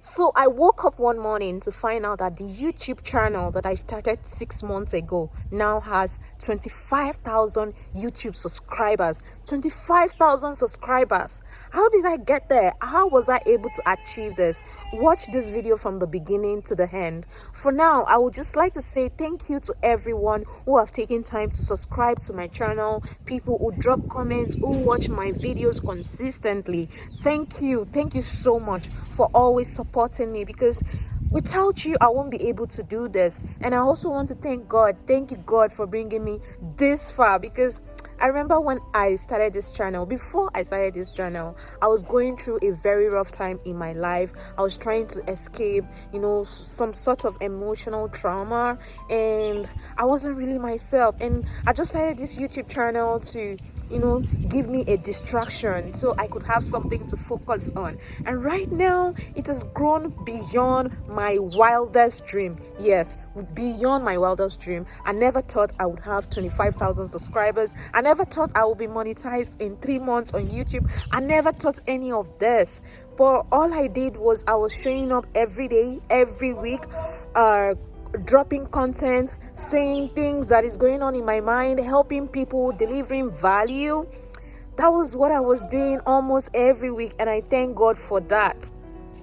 So I woke up one morning to find out that the YouTube channel that I started 6 months ago now has 25,000 YouTube subscribers. 25,000 subscribers. How did I get there? How was I able to achieve this? Watch this video from the beginning to the end. For now, I would just like to say thank you to everyone who have taken time to subscribe to my channel, people who drop comments, who watch my videos consistently. Thank you. Thank you so much for always supporting me, because without you I won't be able to do this. And I also want to thank God. Thank you, God, for bringing me this far, because I remember when I started this channel, before I started this channel, I was going through a very rough time in my life. I was trying to escape, some sort of emotional trauma, and I wasn't really myself. And I just started this YouTube channel to give me a distraction so I could have something to focus on. And right now, it has grown beyond my wildest dream. Yes, beyond my wildest dream. I never thought I would have 25,000 subscribers. I never thought I would be monetized in 3 months on YouTube. I never thought any of this. But all I did was I was showing up every day, every week, dropping content, saying things that is going on in my mind, helping people, delivering value. That was what I was doing almost every week, and I thank God for that.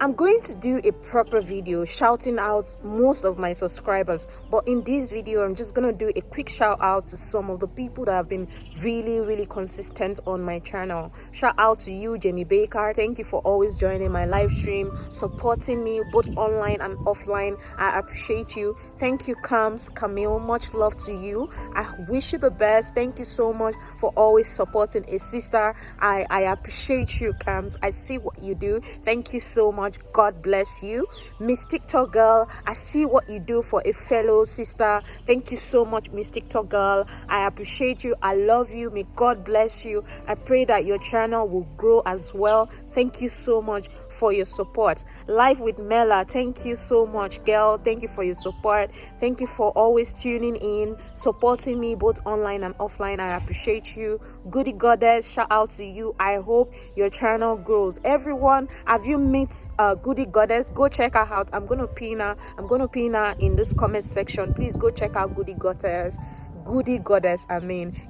I'm going to do a proper video shouting out most of my subscribers, but in this video I'm just gonna do a quick shout out to some of the people that have been really consistent on my channel. Shout out to you, Jamie Baker. Thank you for always joining my live stream, supporting me both online and offline. I appreciate you. Thank you, Camille. Much love to you. I wish you the best. Thank you so much for always supporting a sister. I appreciate you, Cams. I see what you do. Thank you so much. God bless you. Miss TikTok girl, I see what you do for a fellow sister. Thank you so much, Miss TikTok girl. I appreciate you. I love you. May God bless you. I pray that your channel will grow as well. Thank you so much for your support. Live with Mela, thank you so much, girl. Thank you for your support. Thank you for always tuning in, supporting me both online and offline. I appreciate you. Goody Goddess, shout out to you. I hope your channel grows. Everyone, have you met Goody Goddess? Go check her out. I'm gonna pin her in this comment section. Please go check out Goody Goddess.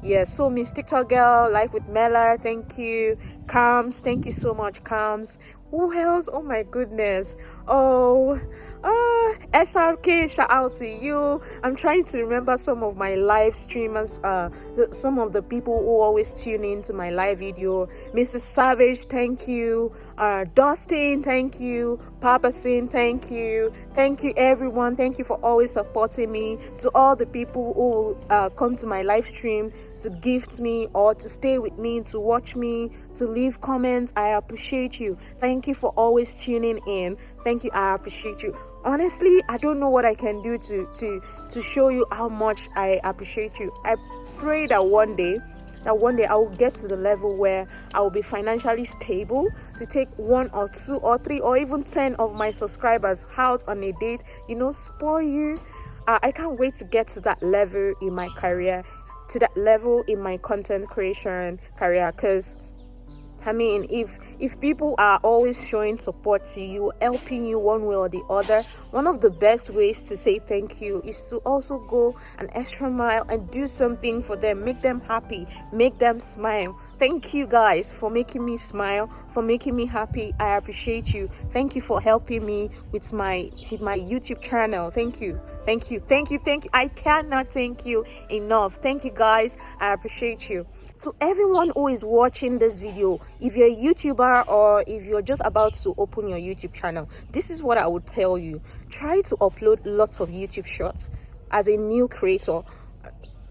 Yes. So Miss TikTok girl, Life with Mela, thank you. Cams, thank you so much, Cams. Who else? Oh my goodness. SRK, shout out to you. I'm trying to remember some of my live streamers, some of the people who always tune in to my live video. Mrs. Savage, thank you. Dustin, thank you. Papa Sin, thank you. Thank you, everyone. Thank you for always supporting me. To all the people who come to my live stream to gift me or to stay with me, to watch me, to leave comments, I appreciate you. Thank you for always tuning in. Thank you. I appreciate you. Honestly, I don't know what I can do to show you how much I appreciate you. I pray that one day I will get to the level where I will be financially stable to take 1 or 2 or 3 or even 10 of my subscribers out on a date, spoil you. I can't wait to get to that level in my career, to that level in my content creation career, because if people are always showing support to you, helping you one way or the other, one of the best ways to say thank you is to also go an extra mile and do something for them, make them happy, make them smile. Thank you guys for making me smile, for making me happy. I appreciate you. Thank you for helping me with my YouTube channel. Thank you. I cannot thank you enough. Thank you guys. I appreciate you. To everyone who is watching this video, if you're a YouTuber or if you're just about to open your YouTube channel, this is what I would tell you. Try to upload lots of YouTube shorts as a new creator.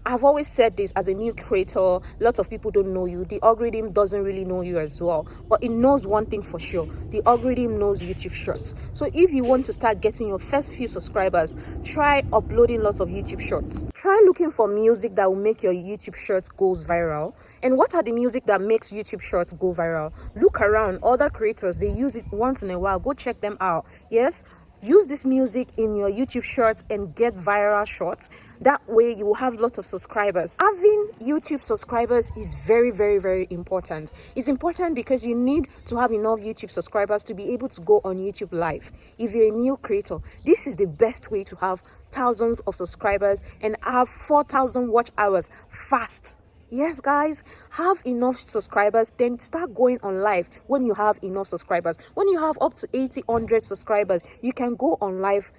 I've always said this, as a new creator, lots of people don't know you. The algorithm doesn't really know you as well. But it knows one thing for sure. The algorithm knows YouTube shorts. So if you want to start getting your first few subscribers, try uploading lots of YouTube shorts. Try looking for music that will make your YouTube shorts goes viral. And what are the music that makes YouTube shorts go viral? Look around. Other creators, they use it once in a while. Go check them out. Yes? use this music in your YouTube shorts and get viral shorts. That way you will have lots of subscribers. Having YouTube subscribers is very, very, very important. It's important because you need to have enough YouTube subscribers to be able to go on YouTube live. If you're a new creator, this is the best way to have thousands of subscribers and have 4,000 watch hours fast. Yes, guys, have enough subscribers, then start going on live when you have enough subscribers. When you have up to 80, 100 subscribers, you can go on live.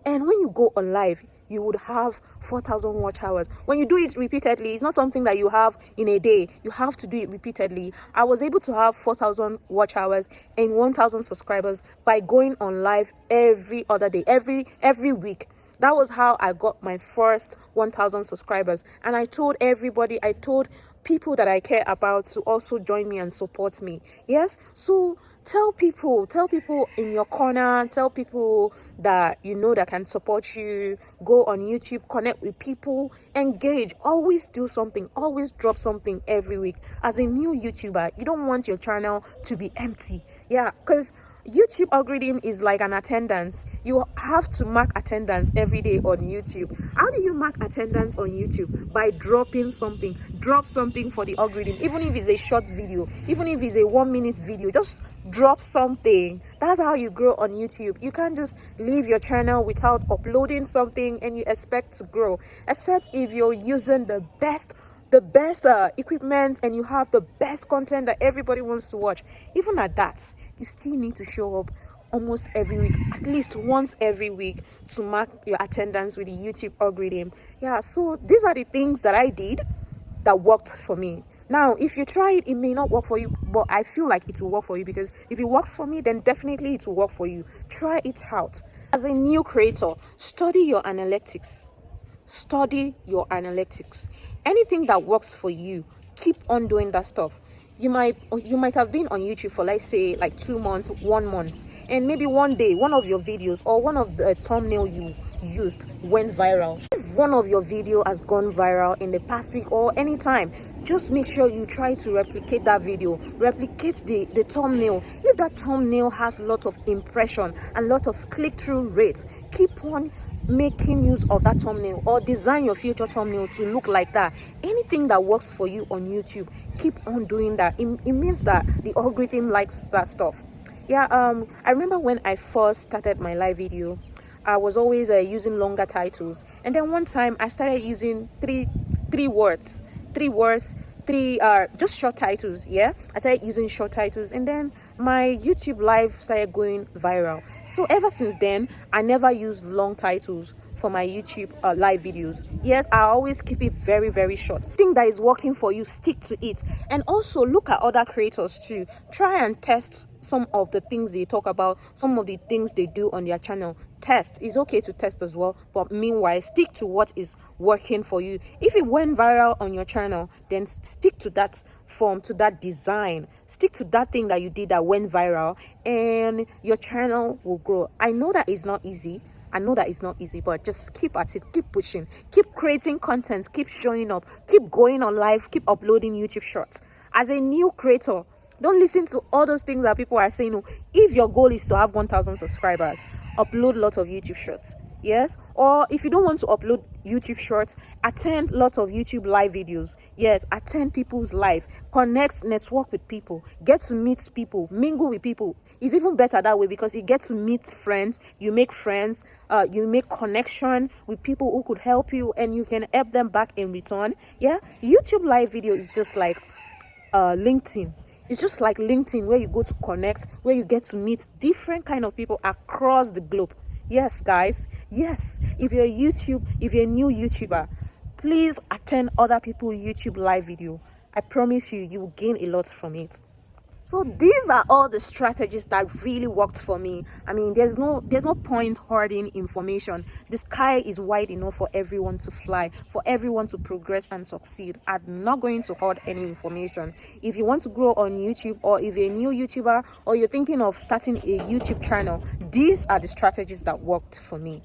And when you go on live, you would have 4,000 watch hours. When you do it repeatedly, it's not something that you have in a day. You have to do it repeatedly. I was able to have 4,000 watch hours and 1,000 subscribers by going on live every other day, every week. That was how I got my first 1,000 subscribers. And I told everybody, I told people that I care about to also join me and support me. Yes, so tell people in your corner, tell people that you know that can support you. Go on YouTube, connect with people, engage, always do something, always drop something every week. As a new YouTuber, you don't want your channel to be empty. Yeah, because YouTube algorithm is like an attendance. You have to mark attendance every day on YouTube. How do you mark attendance on YouTube? By dropping something. Drop something for the algorithm. Even if it's a short video, even if it's a 1-minute video, just drop something. That's how you grow on YouTube. You can't just leave your channel without uploading something and you expect to grow, except if you're using the best equipment and you have the best content that everybody wants to watch. Even at that, you still need to show up almost every week, at least once every week, to mark your attendance with the YouTube algorithm. Yeah, so these are the things that I did that worked for me. Now, if you try it, it may not work for you, but I feel like it will work for you, because if it works for me, then definitely it will work for you. Try it out. As a new creator, study your analytics. Study your analytics. Anything that works for you, keep on doing that stuff. You might have been on YouTube for, let's say, like 2 months, 1 month, and maybe one day one of your videos or one of the thumbnail you used went viral. If one of your video has gone viral in the past week or anytime, just make sure you try to replicate that video, replicate the thumbnail. If that thumbnail has a lot of impression and lot of click-through rates, keep on making use of that thumbnail, or design your future thumbnail to look like that. Anything that works for you on YouTube, keep on doing that. It means that the algorithm likes that stuff. Yeah, I remember when I first started my live video, I was always using longer titles, and then one time I started using three words, just short titles. Yeah, I started using short titles, and then my YouTube live started going viral. So ever since then, I never use long titles for my YouTube live videos. Yes, I always keep it very, very short. Think that is working for you, stick to it. And also look at other creators too. Try and test some of the things they talk about, some of the things they do on their channel. Test. It's okay to test as well, but meanwhile, stick to what is working for you. If it went viral on your channel, then stick to that form, to that design. Stick to that thing that you did that went viral, and your channel will grow. I know that it's not easy. But just keep at it, keep pushing, keep creating content, keep showing up, keep going on live, keep uploading YouTube shorts. As a new creator, don't listen to all those things that people are saying. No, if your goal is to have 1,000 subscribers, upload lots of YouTube shorts. Yes, or if you don't want to upload YouTube shorts, attend lots of YouTube live videos. Yes, attend people's live, connect, network with people, get to meet people, mingle with people. It's even better that way, because you get to meet friends, you make friends, you make connection with people who could help you, and you can help them back in return. Yeah, YouTube live video is just like LinkedIn. It's just like LinkedIn, where you go to connect, where you get to meet different kind of people across the globe. Yes, guys. Yes. If you're a new YouTuber, please attend other people's YouTube live video. I promise you, you will gain a lot from it. So these are all the strategies that really worked for me. I mean, there's no point hoarding information. The sky is wide enough for everyone to fly, for everyone to progress and succeed. I'm not going to hoard any information. If you want to grow on YouTube, or if you're a new YouTuber, or you're thinking of starting a YouTube channel, these are the strategies that worked for me.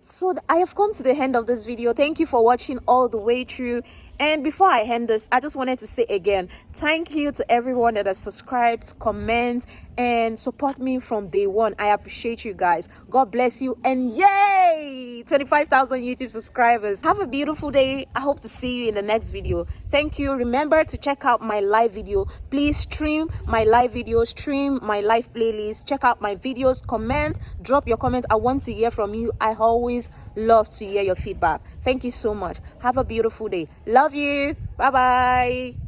So I have come to the end of this video. Thank you for watching all the way through. And before I end this, I just wanted to say again, thank you to everyone that has subscribed, comment, and support me from day one. I appreciate you guys. God bless you. And yay! 25,000 YouTube subscribers. Have a beautiful day. I hope to see you in the next video. Thank you. Remember to check out my live video. Please stream my live videos, stream my live playlist. Check out my videos, comment, drop your comments. I want to hear from you. I always love to hear your feedback. Thank you so much. Have a beautiful day. Love you. Bye bye.